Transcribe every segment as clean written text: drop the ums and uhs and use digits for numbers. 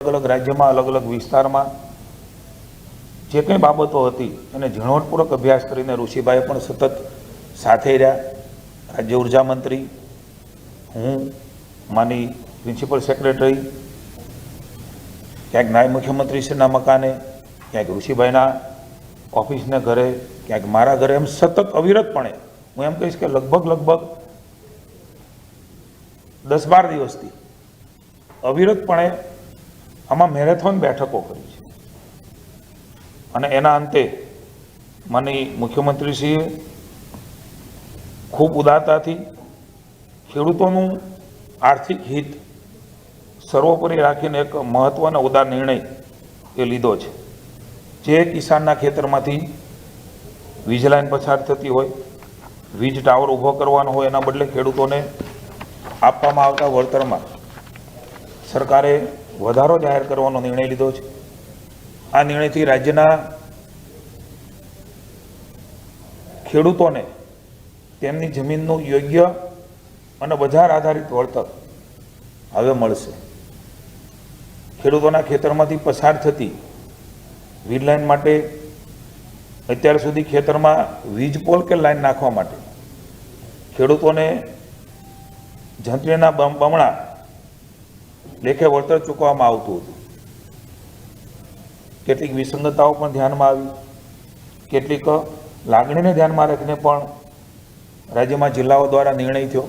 અલગ અલગ રાજ્યમાં અલગ અલગ વિસ્તારમાં જે કંઈ બાબતો હતી એને ઝીણવટપૂર્વક અભ્યાસ કરીને ઋષિભાઈએ પણ સતત સાથે રહ્યા. રાજ્ય ઉર્જા મંત્રી, હું, માની પ્રિન્સિપલ સેક્રેટરી, ક્યાંક નાયબ મુખ્યમંત્રીશ્રીના મકાને, ક્યાંક ઋષિભાઈના ઓફિસને ઘરે, ક્યાંક મારા ઘરે, એમ સતત અવિરતપણે હું એમ કહીશ કે લગભગ 10-12 દિવસથી અવિરતપણે આમાં મેરેથોન બેઠકો કરી છે. અને એના અંતે માનનીય મુખ્યમંત્રીશ્રીએ ખૂબ ઉદારતાથી ખેડૂતોનું આર્થિક હિત સર્વોપરી રાખીને એક મહત્ત્વનો ઉદાર નિર્ણય એ લીધો છે. જે કિસાનના ખેતરમાંથી વીજ લાઈન પસાર થતી હોય, વીજ ટાવર ઊભો કરવાનો હોય, એના બદલે ખેડૂતોને આપવામાં આવતા વળતરમાં સરકારે વધારો જાહેર કરવાનો નિર્ણય લીધો છે. આ નિર્ણયથી રાજ્યના ખેડૂતોને તેમની જમીનનું યોગ્ય અને બજાર આધારિત વળતર હવે મળશે. ખેડૂતોના ખેતરમાંથી પસાર થતી વીજ લાઈન માટે અત્યાર સુધી ખેતરમાં વીજ પોલ કે લાઈન નાખવા માટે ખેડૂતોને જંત્રીના બમણા લેખે વળતર ચૂકવવામાં આવતું હતું. કેટલીક વિસંગતતાઓ પણ ધ્યાનમાં આવી, કેટલીક લાગણીને ધ્યાનમાં રાખીને પણ રાજ્યમાં જિલ્લાઓ દ્વારા નિર્ણય થયો,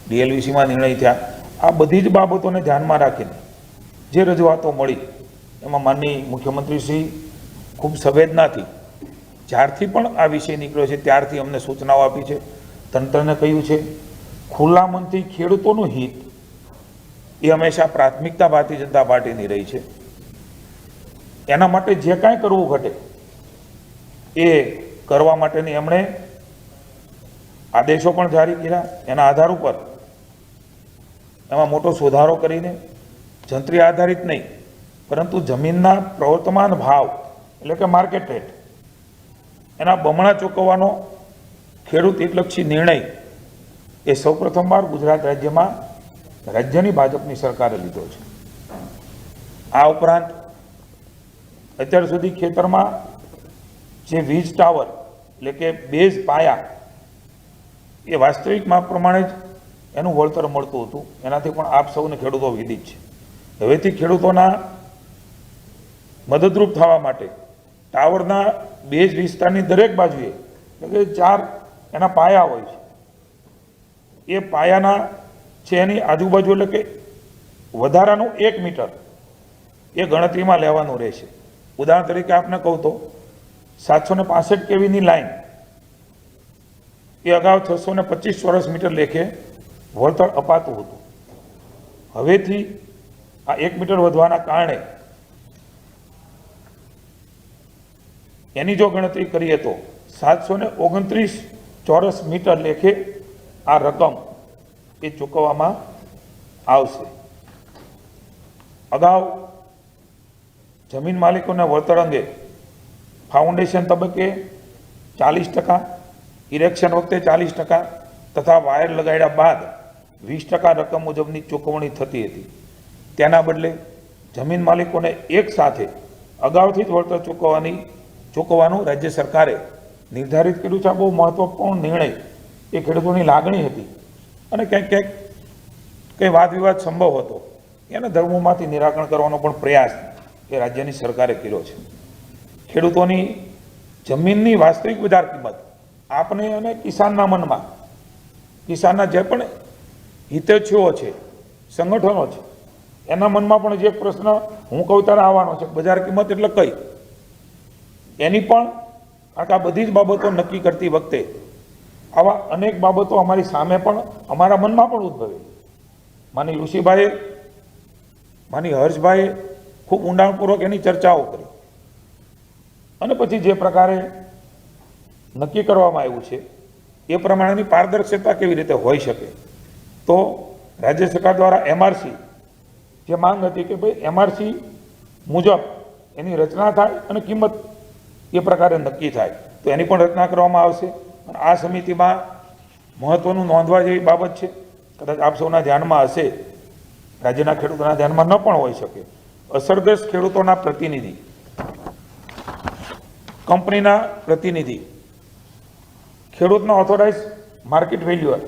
ડીએલવીસીમાં નિર્ણય થયા. આ બધી જ બાબતોને ધ્યાનમાં રાખીને જે રજૂઆતો મળી એમાં માનનીય મુખ્યમંત્રીશ્રી ખૂબ સંવેદનાથી જ્યારથી પણ આ વિષય નીકળ્યો છે ત્યારથી અમને સૂચનાઓ આપી છે. તંત્રને કહ્યું છે ખુલ્લા મનથી ખેડૂતોનું હિત એ હંમેશા પ્રાથમિકતા ભારતીય જનતા પાર્ટીની રહી છે. એના માટે જે કાંઈ કરવું ઘટે એ કરવા માટેની એમણે આદેશો પણ જારી કર્યા. એના આધાર ઉપર એમાં મોટો સુધારો કરીને જંત્રી આધારિત નહીં પરંતુ જમીનના પ્રવર્તમાન ભાવ એટલે કે માર્કેટ રેટ એના બમણા ચૂકવવાનો ખેડૂત હિતલક્ષી નિર્ણય એ સૌપ્રથમવાર ગુજરાત રાજ્યમાં રાજ્યની ભાજપની સરકારે લીધો છે. આ ઉપરાંત અત્યાર સુધી ખેતરમાં જે વીજ ટાવર એટલે કે બેઝ પાયા એ વાસ્તવિક માપ પ્રમાણે જ એનું વળતર મળતું હતું. એનાથી પણ આપ સૌને ખેડૂતો વિદિત છે. હવેથી ખેડૂતોના મદદરૂપ થવા માટે ટાવરના બેઝ વિસ્તારની દરેક બાજુએ એટલે કે 4 એના પાયા હોય છે. એ પાયાના છે એની આજુબાજુ એટલે કે વધારાનું 1 મીટર એ ગણતરીમાં લેવાનું રહેશે. ઉદાહરણ તરીકે આપને કહું તો 765 કેવીની લાઈન એ અગાઉ 625 ચોરસ મીટર લેખે વળતર અપાતું હતું. હવેથી આ 1 મીટર વધવાના કારણે એની જો ગણતરી કરીએ તો 729 ચોરસ મીટર લેખે આ રકમ એ ચૂકવવામાં આવશે. અગાઉ જમીન માલિકોના વળતર અંગે ફાઉન્ડેશન તબક્કે 40%, ઇરેક્શન વખતે 40% તથા વાયર લગાડ્યા બાદ 20% રકમ મુજબની ચૂકવણી થતી હતી. તેના બદલે જમીન માલિકોને એક સાથે અગાઉથી જ વળતર ચૂકવવાનું રાજ્ય સરકારે નિર્ધારિત કર્યું છે. આ બહુ મહત્વપૂર્ણ નિર્ણય એ ખેડૂતોની લાગણી હતી અને ક્યાંક કંઈ વાદ વિવાદ સંભવ હતો એના ધર્મોમાંથી નિરાકરણ કરવાનો પણ પ્રયાસ એ રાજ્યની સરકારે કર્યો છે. ખેડૂતોની જમીનની વાસ્તવિક બજાર કિંમત આપને અને કિસાનના મનમાં, કિસાનના જે પણ હિતેચ્છુઓ છે, સંગઠનો છે, એના મનમાં પણ જે પ્રશ્ન હું કહું ત્યારે આવવાનો છે બજાર કિંમત એટલે કઈ, એની પણ આ બધી જ બાબતો નક્કી કરતી વખતે આવા અનેક બાબતો અમારી સામે પણ અમારા મનમાં પણ ઉદ્ભવે. માની ઋષિભાઈએ, માની હર્ષભાઈએ ખૂબ ઊંડાણપૂર્વક એની ચર્ચાઓ કરી અને પછી જે પ્રકારે નક્કી કરવામાં આવ્યું છે એ પ્રમાણેની પારદર્શકતા કેવી રીતે હોઈ શકે. તો રાજ્ય સરકાર દ્વારા એમઆરસી જે માંગ હતી કે ભાઈ એમઆરસી મુજબ એની રચના થાય અને કિંમત એ પ્રકારે નક્કી થાય, તો એની પણ રચના કરવામાં આવશે. અને આ સમિતિમાં મહત્વનું નોંધવા જેવી બાબત છે, કદાચ આપ સૌના ધ્યાનમાં હશે, રાજ્યના ખેડૂતોના ધ્યાનમાં ન પણ હોઈ શકે, અસરગ્રસ્ત ખેડૂતોના પ્રતિનિધિ, કંપનીના પ્રતિનિધિ, ખેડૂતના ઓથોરાઇઝ માર્કેટ વેલ્યુઅર,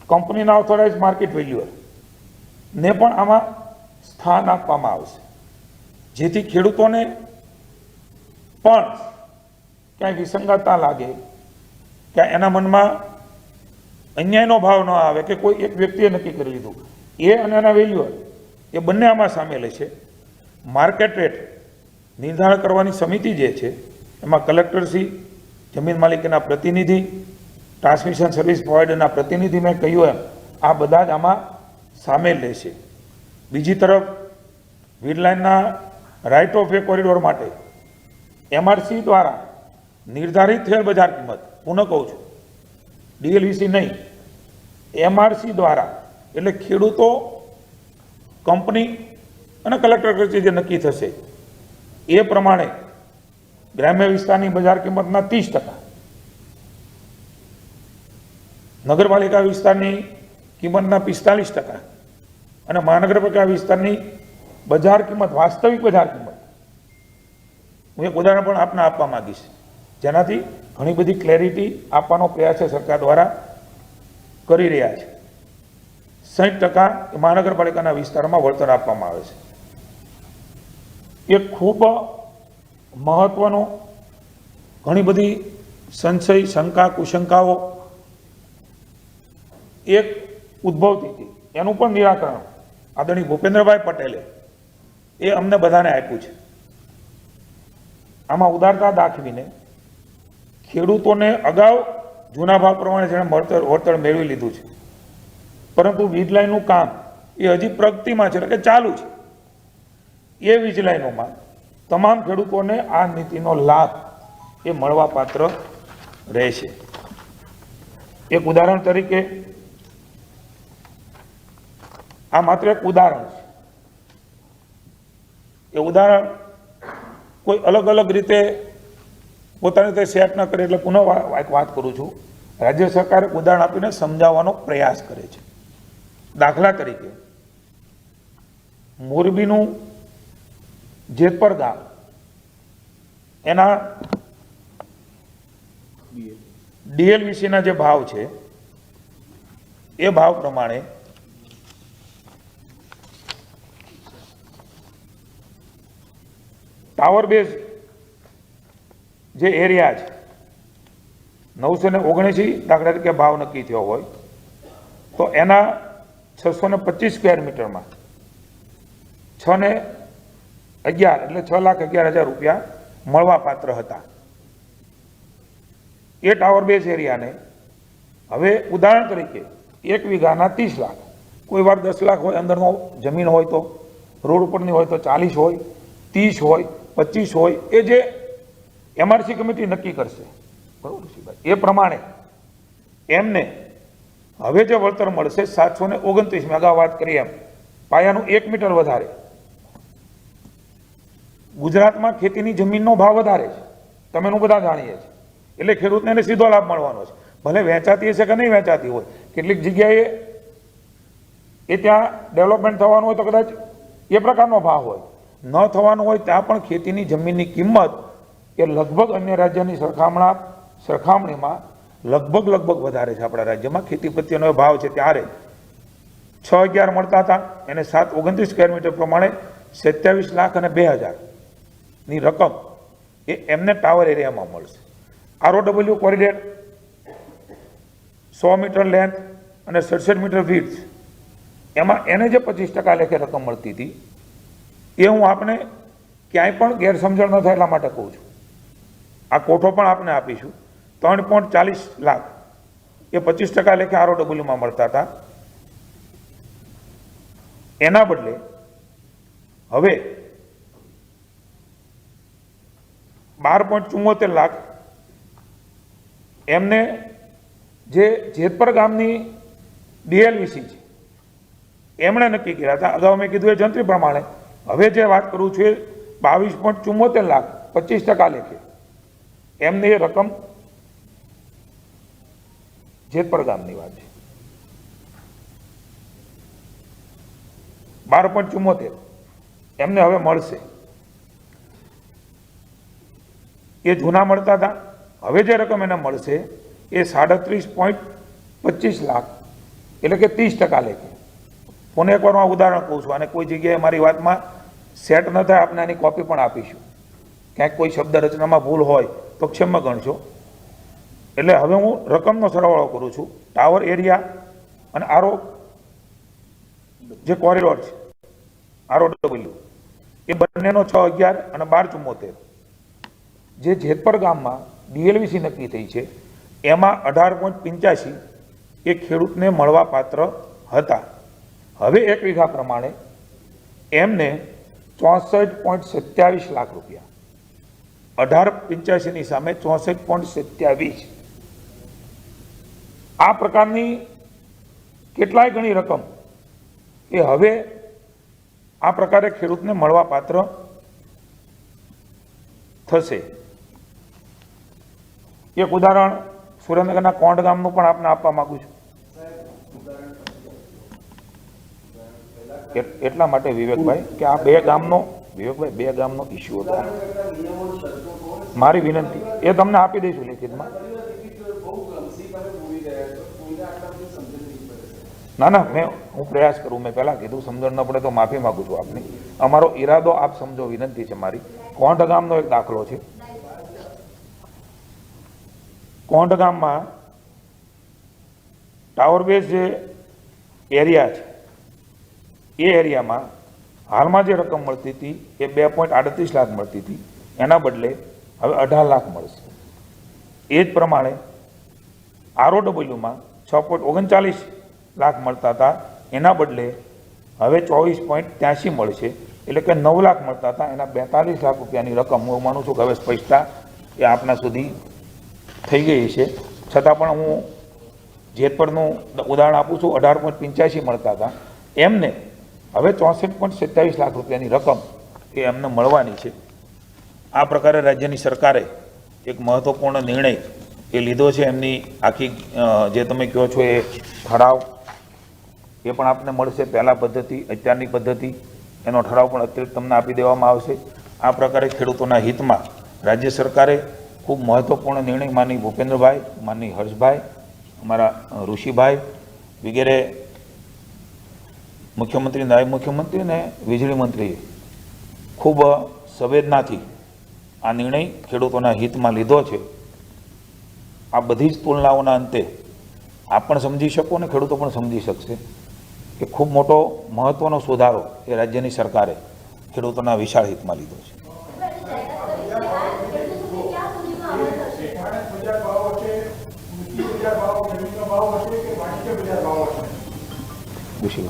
કંપનીના ઓથોરાઇઝ માર્કેટ વેલ્યુઅર ને પણ આમાં સ્થાન આપવામાં આવશે, જેથી ખેડૂતોને પણ ક્યાંય વિસંગતતા લાગે, ક્યાંય એના મનમાં અન્યાયનો ભાવ ન આવે કે કોઈ એક વ્યક્તિએ નક્કી કરી લીધું, એ અને એના વેલ્યુઅર એ બંને આમાં સામેલ છે. માર્કેટ રેટ નિર્ધારણ કરવાની સમિતિ જે છે એમાં કલેક્ટરશ્રી, જમીન માલિકીના પ્રતિનિધિ, ટ્રાન્સમિશન સર્વિસ પ્રોવાઈડરના પ્રતિનિધિ, મેં કહ્યું એમ આ બધા જ આમાં સામેલ રહેશે. બીજી તરફ વીજ લાઇનના રાઇટ ઓફ વે કોરિડોર માટે એમઆરસી દ્વારા નિર્ધારિત થયેલ બજાર કિંમત, પુનઃ કહું છું ડીએલવીસી નહીં, એમઆરસી દ્વારા, એટલે ખેડૂતો, કંપની અને કલેક્ટર કચેરી જે નક્કી થશે એ પ્રમાણે ગ્રામ્ય વિસ્તારની બજાર કિંમતના 30%, નગરપાલિકા વિસ્તારની કિંમતના 45% અને મહાનગરપાલિકા વિસ્તારની બજાર કિંમત, વાસ્તવિક બજાર કિંમત, હું એક ઉદાહરણ પણ આપને આપવા માંગીશ, જેનાથી ઘણી બધી ક્લેરિટી આપવાનો પ્રયાસ છે સરકાર દ્વારા કરી રહ્યા છે. 60% મહાનગરપાલિકાના વિસ્તારમાં વળતર આપવામાં આવે છે. એ ખૂબ મહત્વનો, ઘણી બધી સંશય, શંકા, કુશંકાઓ એક ઉદ્ભવતી હતી, એનું પણ નિરાકરણ આદરણીય ભૂપેન્દ્રભાઈ પટેલે એ અમને બધાને આપ્યું છે. આમાં ઉદારતા દાખવીને ખેડૂતોને અગાઉ જૂના ભાવ પ્રમાણે જેણે વળતર મેળવી લીધું છે, પરંતુ વીજ લાઇનનું કામ એ હજી પ્રગતિમાં છે, એટલે કે ચાલુ છે. એ વીજ લાઇનોમાં તમામ ખેડૂતોને આ નીતિનો લાભ એ મળવા પાત્ર રહેશે. એક ઉદાહરણ તરીકે, આ માત્ર એક ઉદાહરણ છે. એ ઉદાહરણ કોઈ અલગ અલગ રીતે પોતાની રીતે સેટ ન કરે, એટલે પુનઃ એક વાત કરું છું. રાજ્ય સરકાર ઉદાહરણ આપીને સમજાવવાનો પ્રયાસ કરે છે. દાખલા તરીકે મોરબીનું જેતપર ગામ, એના ડીએલવીસીના જે ભાવ છે એ ભાવ પ્રમાણે ટાવર બેઝ જે એરિયા છે 979 દાખલા તરીકે ભાવ નક્કી થયો હોય તો એના 625 સ્ક્વેર મીટરમાં 6 ને 11 એટલે 6,11,000 રૂપિયા મળવા પાત્ર હતા. એ ટાવર બેઝ એરિયાને હવે ઉદાહરણ તરીકે 1 વીઘાના 30 લાખ, કોઈ વાર 10 લાખ હોય, અંદરનો જમીન હોય તો, રોડ ઉપરની હોય તો 40 હોય, 30 હોય, 25 હોય, એ જે એમઆરસી કમિટી નક્કી કરશે, બરોબર છે ભાઈ, એ પ્રમાણે એમને હવે જે વળતર મળશે 729, મેં અગાઉ વાત કરી એમ પાયાનું 1 મીટર વધારે. ગુજરાતમાં ખેતીની જમીનનો ભાવ વધારે છે, તમે બધા જાણીએ છીએ, એટલે ખેડૂતને એને સીધો લાભ મળવાનો છે. ભલે વેચાતી હશે કે નહીં વેચાતી હોય, કેટલીક જગ્યાએ એ ત્યાં ડેવલપમેન્ટ થવાનું હોય તો કદાચ એ પ્રકારનો ભાવ હોય, ન થવાનું હોય ત્યાં પણ ખેતીની જમીનની કિંમત એ લગભગ અન્ય રાજ્યની સરખામણીમાં લગભગ વધારે છે. આપણા રાજ્યમાં ખેતી પ્રત્યેનો ભાવ છે ત્યારે 6,11 મળતા હતા, એને 729 સ્ક્વેર મીટર પ્રમાણે 27 લાખ અને 2,000 ની રકમ એ એમને ટાવર એરિયામાં મળશે. આરઓડબલ્યુ કોરિડોર 100 મીટર લેન્થ અને 67 મીટર વિડ્થ, એમાં એને જે 25% લેખે રકમ મળતી હતી એ હું આપને ક્યાંય પણ ગેરસમજણ ન થાય એટલા માટે કહું છું. આ કોઠો પણ આપને આપીશું. 3.40 લાખ એ 25% લેખે આરઓડબલ્યુમાં મળતા હતા. એના બદલે હવે 12.74 લાખ એમને જે જેતપર ગામની ડીએલવીસી છે એમણે નક્કી કર્યા હતા. અગાઉ મેં કીધું એ જંત્રી પ્રમાણે હવે જે વાત કરું છું એ 22.74 લાખ 25% લેખે એમને એ રકમ જેતપર ગામની વાત છે. 12.74 એમને હવે મળશે. એ જૂના મળતા હતા, હવે જે રકમ એને મળશે એ 37.25 લાખ એટલે કે 30% લેખે. પુને એકવાર હું ઉદાહરણ કહું છું, અને કોઈ જગ્યાએ મારી વાતમાં સેટ ન થાય આપણે આની કોપી પણ આપીશું. ક્યાંક કોઈ શબ્દ રચનામાં ભૂલ હોય તો ક્ષમા ગણશો. એટલે હવે હું રકમનો સરવાળો કરું છું. ટાવર એરિયા અને આરો જે કોરિડોર છે ROW એ બંનેનો 611 અને 1274 જે જેતપર ગામમાં DLVC નક્કી થઈ છે એમાં 18.85 એ ખેડૂતને મળવા પાત્ર હતા. હવે 1 વીઘા પ્રમાણે એમને 64.27 લાખ રૂપિયા, 18.85 ની સામે 64.27. આ પ્રકારની કેટલાય ગણી રકમ એ હવે આ પ્રકારે ખેડૂતને મળવા પાત્ર થશે. એક ઉદાહરણ સુરેન્દ્રનગરના કોંઢ ગામનું પણ આપને આપવા માંગુ છું. એટલા માટે વિવેકભાઈ કે આ બે ગામનો ઇસ્યુ હતો. મારી વિનંતી એ તમને આપી દઈશું લિખિતમાં. ના હું પ્રયાસ કરું. મેં પહેલા કીધું સમજણ ન પડે તો માફી માંગુ છું આપની. અમારો ઈરાદો આપ સમજો, વિનંતી છે મારી. કોંઢ ગામનો એક દાખલો છે. કોંઢ ગામમાં ટાવર બેઝ જે એરિયા છે એ એરિયામાં હાલમાં જે રકમ મળતી હતી એ 2.38 લાખ મળતી હતી, એના બદલે હવે 18 લાખ મળશે. એ જ પ્રમાણે ROWમાં 6.39 લાખ મળતા હતા, એના બદલે હવે 24.83 મળશે. એટલે કે 9 લાખ મળતા હતા, એના 42 લાખ રૂપિયાની રકમ હું માનું છું કે હવે સ્પષ્ટતા એ આપના સુધી થઈ ગઈ છે. છતાં પણ હું જેતપરનું ઉદાહરણ આપું છું. 18.85 મળતા હતા, એમને હવે 64.27 લાખ રૂપિયાની રકમ એ એમને મળવાની છે. આ પ્રકારે રાજ્યની સરકારે એક મહત્વપૂર્ણ નિર્ણય એ લીધો છે. એમની આખી જે તમે કહો છો એ ઠરાવ એ પણ આપને મળશે. પહેલાં પદ્ધતિ, અત્યારની પદ્ધતિ, એનો ઠરાવ પણ અત્યારે તમને આપી દેવામાં આવશે. આ પ્રકારે ખેડૂતોના હિતમાં રાજ્ય સરકારે ખૂબ મહત્વપૂર્ણ નિર્ણય માનની ભૂપેન્દ્રભાઈ, માનની હર્ષભાઈ, અમારા ઋષિભાઈ વગેરે મુખ્યમંત્રી, નાયબ મુખ્યમંત્રી અને વીજળી મંત્રીએ ખૂબ સંવેદનાથી આ નિર્ણય ખેડૂતોના હિતમાં લીધો છે. આ બધી જ તુલનાઓના અંતે આપ પણ સમજી શકો અને ખેડૂતો પણ સમજી શકશે કે ખૂબ મોટો મહત્વનો સુધારો એ રાજ્યની સરકારે ખેડૂતોના વિશાળ હિતમાં લીધો છે.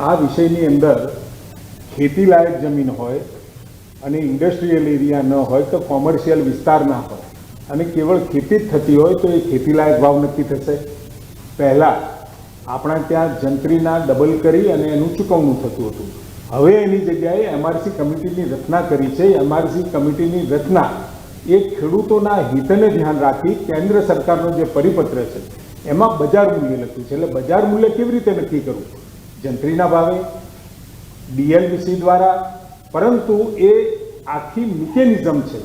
આ વિષયની અંદર ખેતી લાયક જમીન હોય અને ઇન્ડસ્ટ્રીયલ એરિયા ન હોય તો કોમર્શિયલ વિસ્તાર ના હોય અને કેવળ ખેતી જ થતી હોય તો એ ખેતી લાયક ભાવ નક્કી થશે. પહેલાં આપણા ત્યાં જંત્રીના ડબલ કરી અને એનું ચૂકવણું થતું હતું. હવે એની જગ્યાએ MRC કમિટીની રચના કરી છે. MRC કમિટીની રચના એ ખેડૂતોના હિતને ધ્યાન રાખી કેન્દ્ર સરકારનો જે પરિપત્ર છે એમાં બજાર મૂલ્ય લખ્યું છે. એટલે બજાર મૂલ્ય કેવી રીતે નક્કી કરવું? જંત્રીના ભાવે, DLVC દ્વારા. પરંતુ એ આખી મિકેનિઝમ છે,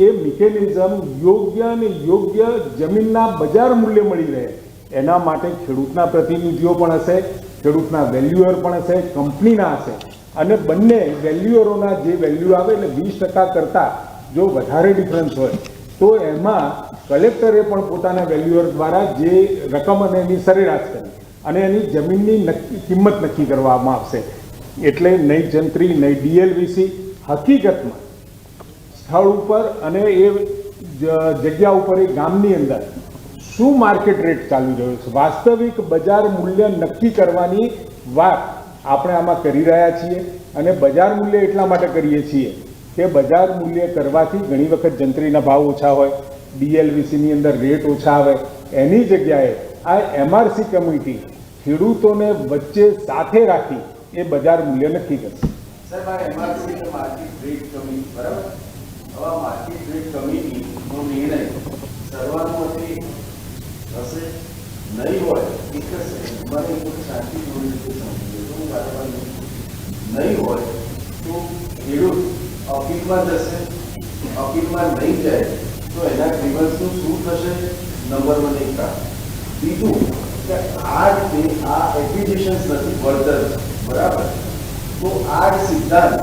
એ મિકેનિઝમ યોગ્ય અને યોગ્ય જમીનના બજાર મૂલ્ય મળી રહે એના માટે ખેડૂતના પ્રતિનિધિઓ પણ હશે, ખેડૂતના વેલ્યુઅર પણ હશે, કંપનીના હશે. અને બંને વેલ્યુઅરોના જે વેલ્યુ આવે એટલે 20% કરતાં જો વધારે ડિફરન્સ હોય તો એમાં કલેક્ટરે પણ પોતાના વેલ્યુઅર દ્વારા જે રકમ અને એની સરેરાશ કરી અને એની જમીનની કિંમત નક્કી કરવામાં આવશે. એટલે નહીં જંત્રી નહીં DLVC, હકીકતમાં સ્થળ ઉપર અને એ જગ્યા ઉપર એ ગામની અંદર શું માર્કેટ રેટ ચાલી રહ્યો છે, વાસ્તવિક બજાર મૂલ્ય નક્કી કરવાની વાત આપણે આમાં કરી રહ્યા છીએ. અને બજાર મૂલ્ય એટલા માટે કરીએ છીએ કે બજાર મૂલ્ય કરવાથી ઘણી વખત જંત્રીના ભાવ ઓછા હોય, DLVCની અંદર રેટ ઓછા આવે. એની જગ્યાએ આ MRC કમિટી ખેડૂતોને વચ્ચે સાથે રાખી એ બજાર મૂલ્ય નક્કી કરશે. સાહેબ, આ MRC એટલે માર્કેટ રેટ કમિટી, બરાબર? હવે માર્કેટ રેટ કમિટીનો નિર્ણય સર્વાનુમતિ હશે, નહીં હોય એક જ મારે શાંતિ જોડી રીતે સમજી હું વારંવાર નહીં હોય તો ખેડૂત અપીલમાં જશે, અપીલમાં નહીં જાય તો એના ગ્રીવન્સનું શું થશે? નંબર 1 એક કામ. બીજું કે આ એપ્લિકેશન્સ નથી, વળતર છે, બરાબર? તો આ જ સિદ્ધાંત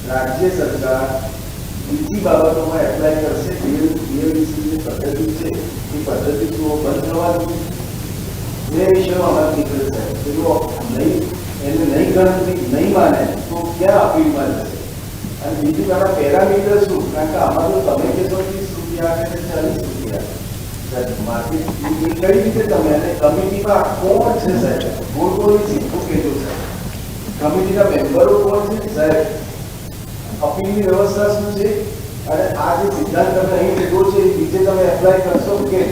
રાજ્ય સરકાર બીજી બાબતોમાં એપ્લાય કરશે. બીએલડીસીની પદ્ધતિ છે એ પદ્ધતિ શું બંધ થવાની એ વિષયમાં વાત નીકળે છે. પેલું નહીં એને નહીં ગણતરી નહીં માને તો ક્યાં અપીલમાં જશે? અને બીજું તારા પેરામીટર શું? કારણ કે આમાં તો તમે કહેશો 30 રૂપિયા અને 40 રૂપિયા માર્કેટ એ કઈ રીતે તમે અને કમિટીમાં કોણ છે સાહેબ? બોલ પોલિસી શું કહેતો સાહેબ? કમિટીના મેમ્બરો કોણ છે સાહેબ? અપીલની વ્યવસ્થા શું છે? અને આ જે સિદ્ધાંત તમે અહીં લીધો છે એ બીજે તમે એપ્લાય કરશો કે?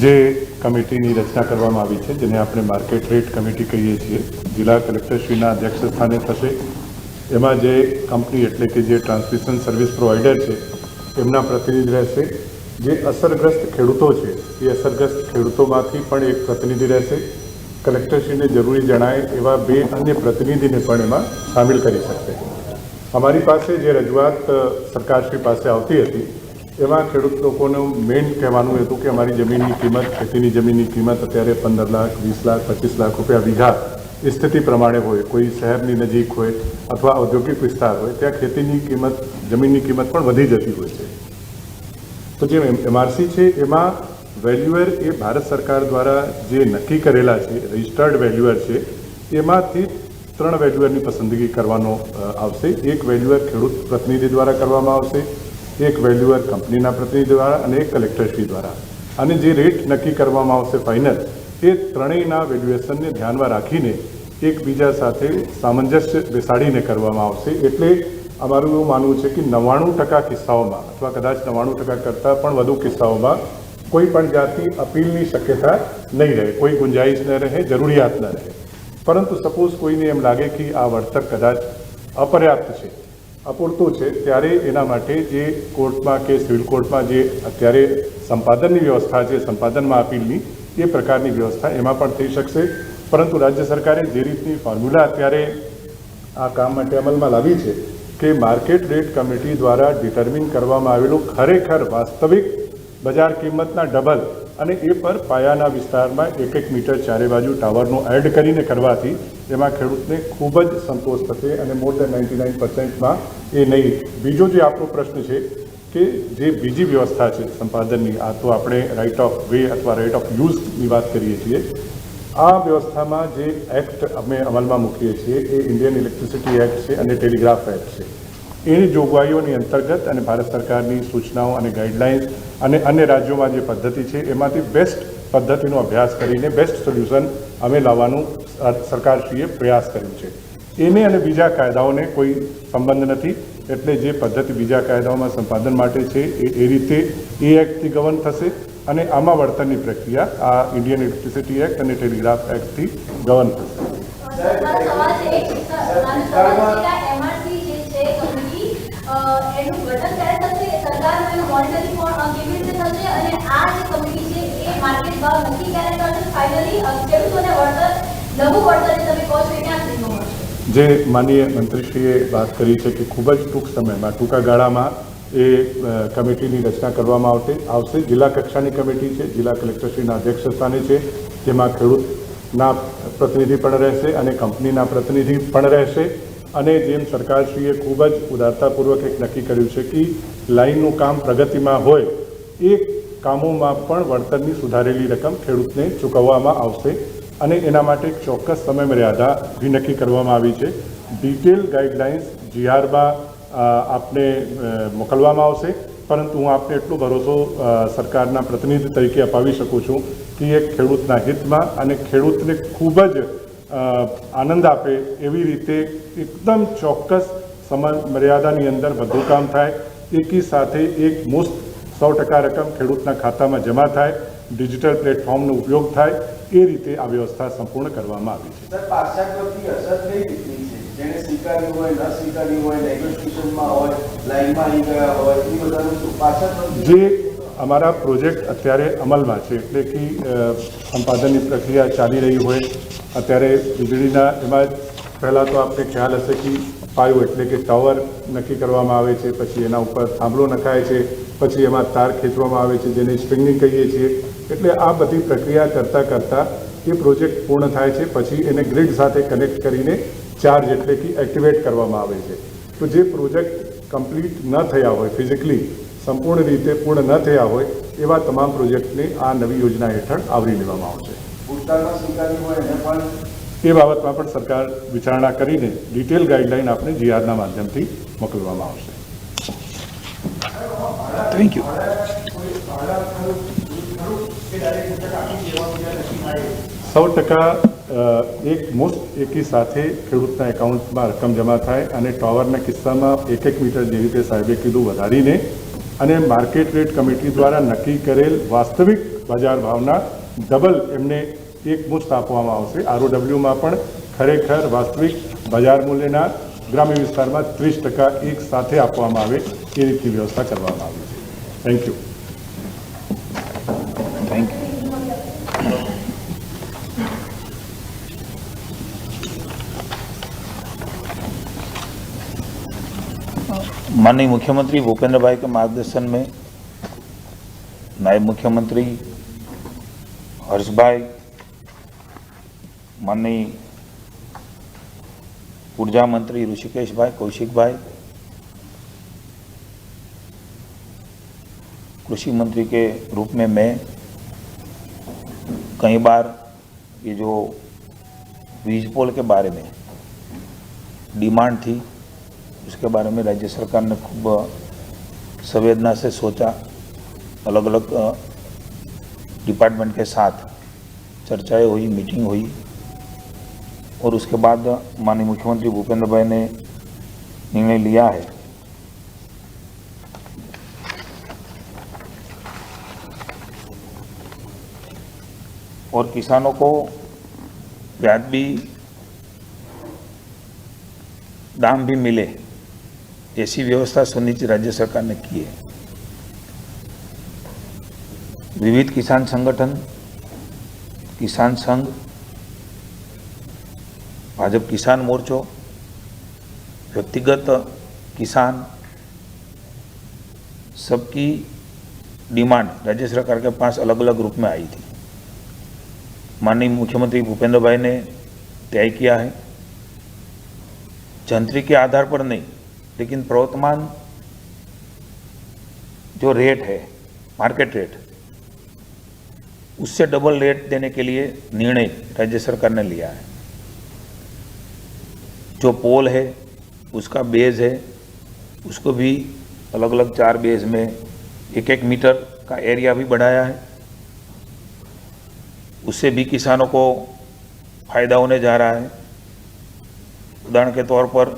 જે કમિટીની રચના કરવામાં આવી છે, જેને આપણે માર્કેટ રેટ કમિટી કહીએ છીએ, જિલ્લા કલેક્ટરશ્રીના અધ્યક્ષ સ્થાને થશે. એમાં જે કંપની એટલે કે જે ટ્રાન્સમિશન સર્વિસ પ્રોવાઈડર છે એમના પ્રતિનિધિ રહેશે. જે અસરગ્રસ્ત ખેડૂતો છે એ અસરગ્રસ્ત ખેડૂતોમાંથી પણ એક પ્રતિનિધિ રહેશે. કલેક્ટરશ્રીને જરૂરી જણાય એવા 2 અન્ય પ્રતિનિધિને પણ એમાં સામેલ કરી શકશે. અમારી પાસે જે રજૂઆત સરકારશ્રી પાસે આવતી હતી એમાં ખેડૂત લોકોનું મેઇન કહેવાનું હતું કે અમારી જમીનની કિંમત, ખેતીની જમીનની કિંમત અત્યારે 15 લાખ, 20 લાખ, 25 લાખ રૂપિયા વીઘા સ્થિતિ પ્રમાણે હોય. કોઈ શહેરની નજીક હોય અથવા ઔદ્યોગિક વિસ્તાર હોય ત્યાં ખેતીની કિંમત, જમીનની કિંમત પણ વધી જતી હોય છે. તો જે એમઆરસી છે એમાં વેલ્યુઅર એ ભારત સરકાર દ્વારા જે નક્કી કરેલા છે, રજિસ્ટર્ડ વેલ્યુઅર છે, એમાંથી 3 વેલ્યુઅરની પસંદગી કરવાનો આવશે. એક વેલ્યુઅર ખેડૂત પ્રતિનિધિ દ્વારા કરવામાં આવશે, એક વેલ્યુઅર કંપનીના પ્રતિનિધિ દ્વારા અને એક કલેક્ટરશ્રી દ્વારા. અને જે રેટ નક્કી કરવામાં આવશે ફાઇનલ, એ ત્રણેયના વેલ્યુએશનને ધ્યાનમાં રાખીને એકબીજા સાથે સામંજસ્ય બેસાડીને કરવામાં આવશે. એટલે અમારું એવું માનવું છે કે 99% કિસ્સાઓમાં અથવા કદાચ 99% કરતાં પણ વધુ કિસ્સાઓમાં કોઈ પણ જાતની અપીલની શક્યતા નહીં રહે, કોઈ ગુંજાઈશ ન રહે, જરૂરિયાત ન રહે. પરંતુ સપોઝ કોઈને એમ લાગે કે આ વળતર કદાચ અપર્યાપ્ત છે, અપૂરતું છે, ત્યારે એના માટે જે કોર્ટમાં કે સિવિલ કોર્ટમાં જે અત્યારે સંપાદનની વ્યવસ્થા છે, સંપાદનમાં અપીલની, એ પ્રકારની વ્યવસ્થા એમાં પણ થઈ શકશે. પરંતુ રાજ્ય સરકારે જે રીતની ફોર્મ્યુલા અત્યારે આ કામ માટે અમલમાં લાવી છે કે માર્કેટ રેટ કમિટી દ્વારા ડિટર્મિન કરવામાં આવેલું ખરેખર વાસ્તવિક બજાર કિંમતના ડબલ અને એ પર પાયાના વિસ્તારમાં 1 મીટર ચારે બાજુ ટાવરનો એડ કરીને કરવાથી એમાં ખેડૂતને ખૂબ જ સંતોષ થશે અને મોર દેન 99%માં એ નહીં. બીજો જે આપણો પ્રશ્ન છે કે જે બીજી વ્યવસ્થા છે સંપાદનની, આ તો આપણે રાઇટ ઓફ વે અથવા રાઇટ ઓફ યુઝની વાત કરીએ છીએ. આ વ્યવસ્થામાં જે એક્ટ અમે અમલમાં મૂકીએ છીએ એ ઇન્ડિયન ઇલેક્ટ્રિસિટી એક્ટ છે અને ટેલિગ્રાફ એક્ટ છે. એની જોગવાઈઓની અંતર્ગત અને ભારત સરકારની સૂચનાઓ અને ગાઈડલાઇન્સ અને અન્ય રાજ્યોમાં જે પદ્ધતિ છે એમાંથી બેસ્ટ પદ્ધતિનો અભ્યાસ કરીને બેસ્ટ સોલ્યુશન અમે લાવવાનું સરકારશ્રીએ પ્રયાસ કર્યો છે. એને અને બીજા કાયદાઓને કોઈ સંબંધ નથી. એટલે જે પદ્ધતિ બીજા કાયદાઓમાં સંપાદન માટે છે એ રીતે એ એક્ટથી ગવર્ન થશે અને આમાં વળતરની પ્રક્રિયા આ ઇન્ડિયન ઇલેક્ટ્રિસિટી એક્ટ અને ટેલિગ્રાફ એક્ટથી ગવર્ન થશે. એનું ગઠન ક્યારે થશે? સરકારનું એનું મોનિટરિંગ કેવી રીતે થશે? અને આ જે કમિટી છે એ માર્કેટ ભાવ નક્કી ક્યારે કરશે? ફાઇનલી ખેડૂતોને વળતર, લઘુ વળતર તમે કહો છો ક્યાં સુધી મળશે? જે માનનીય મંત્રીશ્રીએ વાત કરી છે કે ખૂબ જ ટૂંક સમયમાં, ટૂંકા ગાળામાં એ કમિટીની રચના કરવામાં આવશે. જિલ્લા કક્ષાની કમિટી છે, જિલ્લા કલેક્ટરશ્રીના અધ્યક્ષ સ્થાને છે, જેમાં ખેડૂતના પ્રતિનિધિ પણ રહેશે અને કંપનીના પ્રતિનિધિ પણ રહેશે. અને જેમ સરકારશ્રીએ ખૂબ જ ઉદારતાપૂર્વક એક નક્કી કર્યું છે કે લાઇનનું કામ પ્રગતિમાં હોય એ કામોમાં પણ વળતરની સુધારેલી રકમ ખેડૂતને ચૂકવવામાં આવશે અને એના માટે એક ચોક્કસ સમયમર્યાદા બી નક્કી કરવામાં આવી છે. ડિટેલ ગાઈડલાઇન્સ GRમાં આપને મોકલવામાં આવશે. પરંતુ હું આપને એટલો ભરોસો સરકારના પ્રતિનિધિ તરીકે અપાવી શકું છું કે એ ખેડૂતના હિતમાં અને ખેડૂતને ખૂબ જ આનંદ આપે એવી રીતે એકદમ ચોક્કસ સમય મર્યાદાની અંદર બધું કામ થાય. એકી સાથે એક મુસ્ત 100% રકમ ખેડૂતના ખાતામાં જમા થાય, ડિજિટલ પ્લેટફોર્મનો ઉપયોગ થાય, એ રીતે આ વ્યવસ્થા સંપૂર્ણ કરવામાં આવી છે. સર, પાશ્ચાત્યથી અસર કઈ રીતની છે? જેને સ્વીકાર્યું હોય, ન સ્વીકાર્યું હોય, નેગોશિએશનમાં હોય, લાઇનમાં આવી ગયા હોય, એ બધાનું શું પાશ્ચાત્ય? જે અમારા પ્રોજેક્ટ અત્યારે અમલમાં છે, એટલે કે સંપાદનની પ્રક્રિયા ચાલી રહી હોય અત્યારે વીજળીના, એમાં પહેલાં તો આપને ખ્યાલ હશે કે પાયો એટલે કે ટાવર નક્કી કરવામાં આવે છે, પછી એના ઉપર થાંભલો નખાય છે, પછી એમાં તાર ખેંચવામાં આવે છે જેને સ્ટ્રિંગિંગ કહીએ છીએ. એટલે આ બધી પ્રક્રિયા કરતાં એ પ્રોજેક્ટ પૂર્ણ થાય છે. પછી એને ગ્રીડ સાથે કનેક્ટ કરીને ચાર્જ એટલે કે એક્ટિવેટ કરવામાં આવે છે. તો જે પ્રોજેક્ટ કમ્પ્લીટ ન થયા હોય, ફિઝિકલી સંપૂર્ણ રીતે પૂર્ણ ન થયા હોય એવા તમામ પ્રોજેક્ટને આ નવી યોજના હેઠળ આવરી લેવામાં આવશે. ભૂતકાળમાં સ્વીકાર્યું હોય એને પણ એ બાબતમાં પણ સરકાર વિચારણા કરીને ડિટેલ ગાઈડલાઈન આપણે જીઆરના માધ્યમથી મોકલવામાં આવશે. Thank you. 100% એક મુશ્ત એકી સાથે ખેડૂતના એકાઉન્ટમાં રકમ જમા થાય અને ટાવરના કિસ્સામાં 1 મીટર જેવી રીતે સાહેબે કીધું વધારીને અને માર્કેટ રેટ કમિટી દ્વારા નક્કી કરેલ વાસ્તવિક બજાર ભાવના ડબલ એમને એક મુશ્ત આપવામાં આવશે. ROWમાં પણ ખરેખર વાસ્તવિક બજાર મૂલ્યના ગ્રામ્ય વિસ્તારમાં 30% એક સાથે આપવામાં આવે એ રીતની વ્યવસ્થા કરવામાં આવી છે. Thank you. Thank you. माननीय मुख्यमंत्री भूपेंद्र भाई के मार्गदर्शन में नायब मुख्यमंत्री हर्ष भाई, माननीय ऊर्जा मंत्री ऋषिकेश भाई, कौशिक भाई, कृषि मंत्री के रूप में मैं कई बार ये जो वीज पोल के बारे में डिमांड थी उसके बारे में राज्य सरकार ने खूब संवेदना से सोचा, अलग अलग डिपार्टमेंट के साथ चर्चाएं हुई, मीटिंग हुई और उसके बाद माननीय मुख्यमंत्री भूपेंद्र भाई ने निर्णय लिया है और किसानों को वाजबी दाम भी मिले ऐसी व्यवस्था सुनिश्चित राज्य सरकार ने की है. विविध किसान संगठन, किसान संघ, भाजपा किसान मोर्चो, व्यक्तिगत किसान, सबकी डिमांड राज्य सरकार के पास अलग अलग रूप में आई थी. माननीय मुख्यमंत्री भूपेंद्र भाई ने तय किया है जंत्री के आधार पर नहीं, लेकिन प्रवर्तमान जो रेट है मार्केट रेट उससे डबल रेट देने के लिए निर्णय राज्य सरकार ने लिया है. जो पोल है उसका बेस है उसको भी अलग अलग 4 बेस में 1-1 मीटर का एरिया भी बढ़ाया है. उससे भी किसानों को फायदा होने जा रहा है. उदाहरण के तौर पर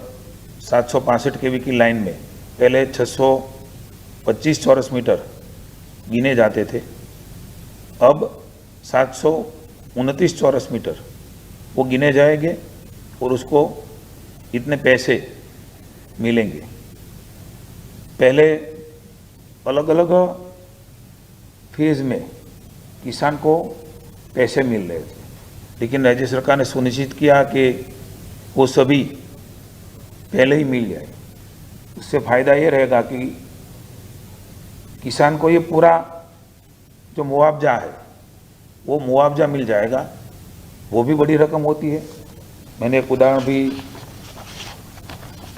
765 kV की लाइन में पहले 625 चौरस मीटर गिने जाते थे, अब 729 चौरस मीटर वो गिने जाएंगे और उसको इतने पैसे मिलेंगे. पहले अलग अलग फेज में किसान को पैसे मिल रहे थे, लेकिन राज्य सरकार ने सुनिश्चित किया कि वो सभी पहले ही मिल जाए. उससे फ़ायदा ये रहेगा कि किसान को ये पूरा जो मुआवजा है वो मुआवजा मिल जाएगा. वो भी बड़ी रकम होती है. मैंने एक उदाहरण भी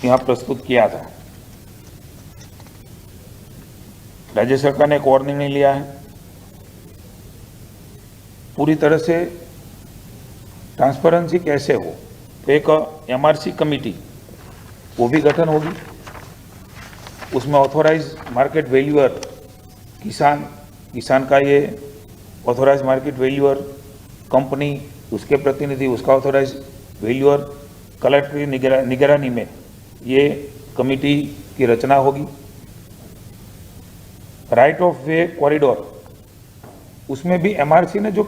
यहाँ प्रस्तुत किया था. राज्य सरकार ने एक और निर्णय लिया है, पूरी तरह से ट्रांसपेरेंसी कैसे हो तो एक MRC कमेटी वो भी गठन होगी. उसमें ऑथोराइज मार्केट वैल्यूअर किसान का ये ऑथोराइज मार्केट वैल्यूअर कंपनी, उसके प्रतिनिधि, उसका ऑथोराइज वैल्यूअर, कलेक्टर की निगरानी में ये कमेटी की रचना होगी. राइट ऑफ वे कॉरिडोर उसमें भी MRC ने जो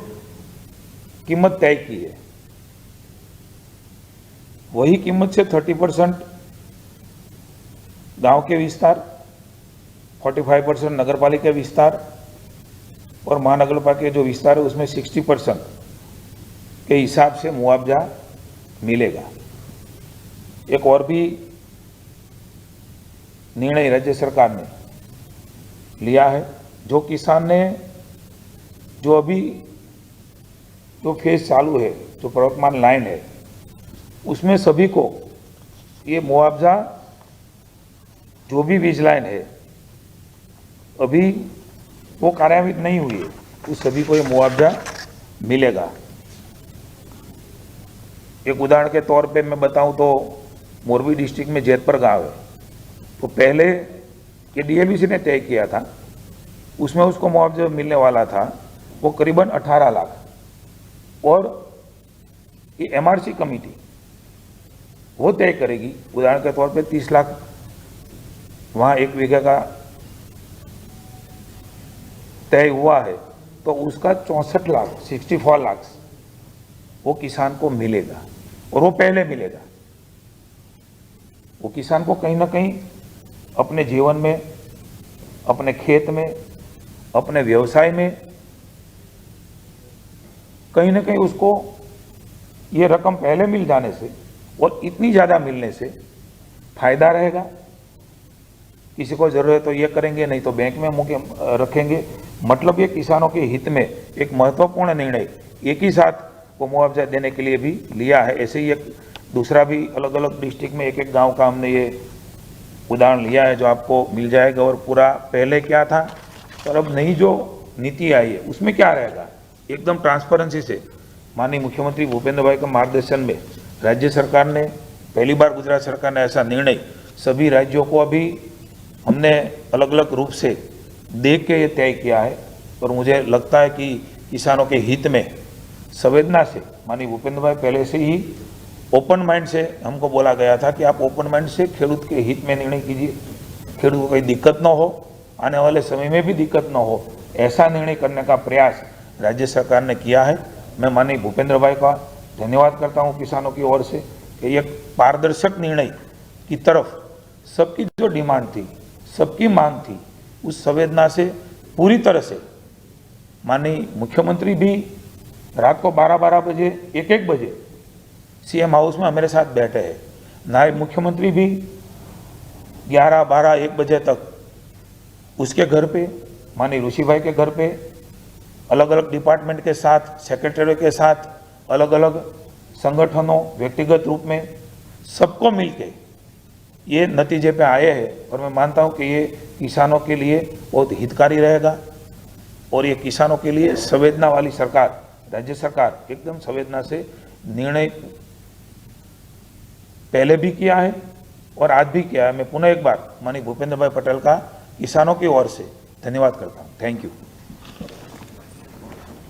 कीमत तय की है वही कीमत से 30% गांव के विस्तार, 45% नगर पालिका विस्तार और महानगर पालिका के जो विस्तार है उसमें 60% के हिसाब से मुआवजा मिलेगा. एक और भी निर्णय राज्य सरकार ने लिया है। जो किसान ने जो अभी जो फेज चालू है, जो प्रवर्तमान लाइन है, उसमें सभी को ये मुआवजा जो भी बीज लाइन है अभी वो कार्यान्वित नहीं हुई है, उस सभी को ये मुआवजा मिलेगा। एक उदाहरण के तौर पे मैं बताऊं तो मोरबी डिस्ट्रिक्ट में जेतपुर गांव है, तो पहले ये डीएलबीसी ने तय किया था, उसमें उसको मुआवजा मिलने वाला था वो करीबन 18 लाख, और ये एमआरसी कमेटी वो तय करेगी। उदाहरण के तौर पे 30 लाख वहाँ 1 बीघे का तय हुआ है, तो उसका 64 लाख 64 लाख वो किसान को मिलेगा, और वो पहले मिलेगा। वो किसान को कहीं ना कहीं अपने जीवन में, अपने खेत में, अपने व्यवसाय में कहीं ना कहीं उसको ये रकम पहले मिल जाने से और इतनी ज़्यादा मिलने से फायदा रहेगा। किसी को ज़रूरत है तो ये करेंगे, नहीं तो बैंक में मुके रखेंगे। मतलब ये किसानों के हित में एक महत्वपूर्ण निर्णय एक ही साथ को मुआवजा देने के लिए भी लिया है। ऐसे ही एक दूसरा भी अलग अलग डिस्ट्रिक्ट में एक एक गांव का हमने ये उदाहरण लिया है, जो आपको मिल जाएगा। और पूरा पहले क्या था और अब नई जो नीति आई है उसमें क्या रहेगा, एकदम ट्रांसपेरेंसी से माननीय मुख्यमंत्री भूपेंद्र भाई के मार्गदर्शन में राज्य सरकार ने पहली बार, गुजरात सरकार ने ऐसा निर्णय सभी राज्यों को अभी हमने अलग अलग रूप से देख के ये तय किया है। और मुझे लगता है कि किसानों के हित में संवेदना से माननीय भूपेंद्र भाई पहले से ही ओपन माइंड से हमको बोला गया था कि आप ओपन माइंड से खेडूत के हित में निर्णय कीजिए, खेडूत को कोई दिक्कत न हो, आने वाले समय में भी दिक्कत न हो, ऐसा निर्णय करने का प्रयास राज्य सरकार ने किया है। मैं माननीय भूपेंद्र भाई का धन्यवाद करता हूं किसानों की ओर से कि एक पारदर्शक निर्णय की तरफ सबकी जो डिमांड थी, सबकी मांग थी, उस संवेदना से पूरी तरह से माननीय मुख्यमंत्री भी रात को 12-12 बजे, 1-1 बजे सीएम हाउस में हमारे साथ बैठे हैं। नायब मुख्यमंत्री भी 11-12-1 बजे तक उसके घर पे, माननीय ऋषि भाई के घर पे, अलग अलग डिपार्टमेंट के साथ, सेक्रेटरी के साथ, अलग अलग संगठनों, व्यक्तिगत रूप में सबको मिलके ये नतीजे पे आए हैं। और मैं मानता हूँ कि ये किसानों के लिए बहुत हितकारी रहेगा, और ये किसानों के लिए संवेदना वाली सरकार, राज्य सरकार एकदम संवेदना से निर्णय पहले भी किया है और आज भी किया है। मैं पुनः एक बार माननीय भूपेंद्र भाई पटेल का किसानों की ओर से धन्यवाद करता हूँ। Thank you.